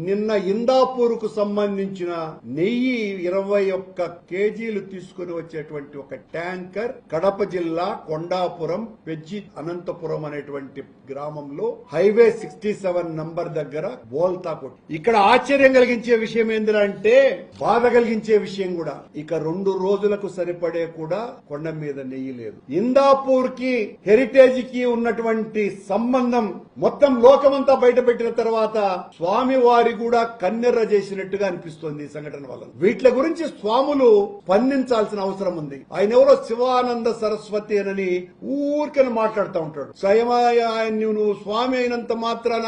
నిన్న ఇందాపూర్ కు సంబంధించిన నెయ్యి 21 కేజీలు తీసుకుని వచ్చేటువంటి ఒక ట్యాంకర్ కడప జిల్లా కొండాపురం పెజ్జి అనంతపురం అనేటువంటి గ్రామంలో హైవే 67 నంబర్ దగ్గర బోల్తా కొట్టి. ఇక్కడ ఆశ్చర్యం కలిగించే విషయం ఏంటంటే బాధ కలిగించే విషయం కూడా, ఇక 2 రోజులకు సరిపడే కూడా కొండ మీద నెయ్యి లేదు. ఇందాపూర్ కి హెరిటేజ్ కి ఉన్నటువంటి సంబంధం మొత్తం లోకమంతా బయట పెట్టిన తర్వాత స్వామి వారి కూడా కన్నెర్ర చేసినట్టుగా అనిపిస్తోంది ఈ సంఘటన వల్ల. వీటి గురించి స్వాములు స్పందించాల్సిన అవసరం ఉంది. ఆయన ఎవరో శివానంద సరస్వతి అని ఊరికని మాట్లాడుతూ ఉంటాడు. నువ్వు స్వామి అయినంత మాత్రాన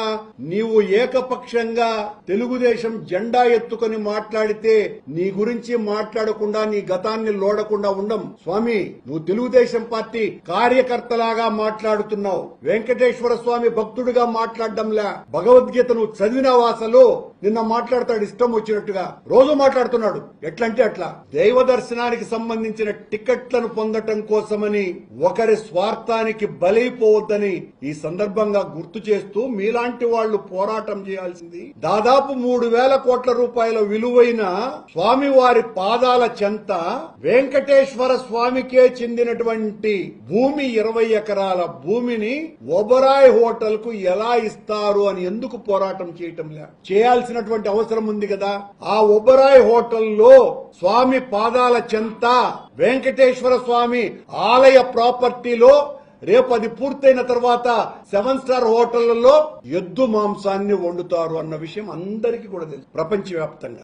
నీవు ఏకపక్షంగా తెలుగుదేశం జెండా ఎత్తుకొని మాట్లాడితే నీ గురించి మాట్లాడకుండా నీ గతాన్ని లోడకుండా ఉండం. స్వామి, నువ్వు తెలుగుదేశం పార్టీ కార్యకర్తలాగా మాట్లాడుతున్నావు. వెంకటేశ్వర స్వామి భక్తుడిగా మాట్లాడడంలా. భగవద్గీత నువ్వు చదివినావు. అసలు నిన్న మాట్లాడతాడు ఇష్టం వచ్చినట్టుగా, రోజు మాట్లాడుతున్నాడు. ఎట్లంటే అట్లా దైవ దర్శనానికి సంబంధించిన టికెట్లను పొందటం కోసమని ఒకరి స్వార్థానికి బలైపోవద్దని ఈ సందర్భంగా గుర్తు చేస్తూ మీలాంటి వాళ్లు పోరాటం చేయాల్సింది. దాదాపు 3,000 కోట్ల రూపాయల విలువైన స్వామివారి పాదాల చెంత వెంకటేశ్వర స్వామికే చెందినటువంటి భూమి 20 ఎకరాల భూమిని ఒబరాయ్ హోటల్ కు ఎలా ఇస్తారు అని ఎందుకు పోరాటం చేయటం లే? చేయాల్సినటువంటి అవసరం ఉంది కదా. ఆ ఒబరాయ్ హోటల్లో స్వామి పాదాల చెంత వెంకటేశ్వర స్వామి ఆలయ ప్రాపర్టీలో రేపు అది పూర్తయిన తర్వాత 7 స్టార్ హోటళ్లలో ఎద్దు మాంసాన్ని వండుతారు అన్న విషయం అందరికీ కూడా తెలుసు ప్రపంచవ్యాప్తంగా.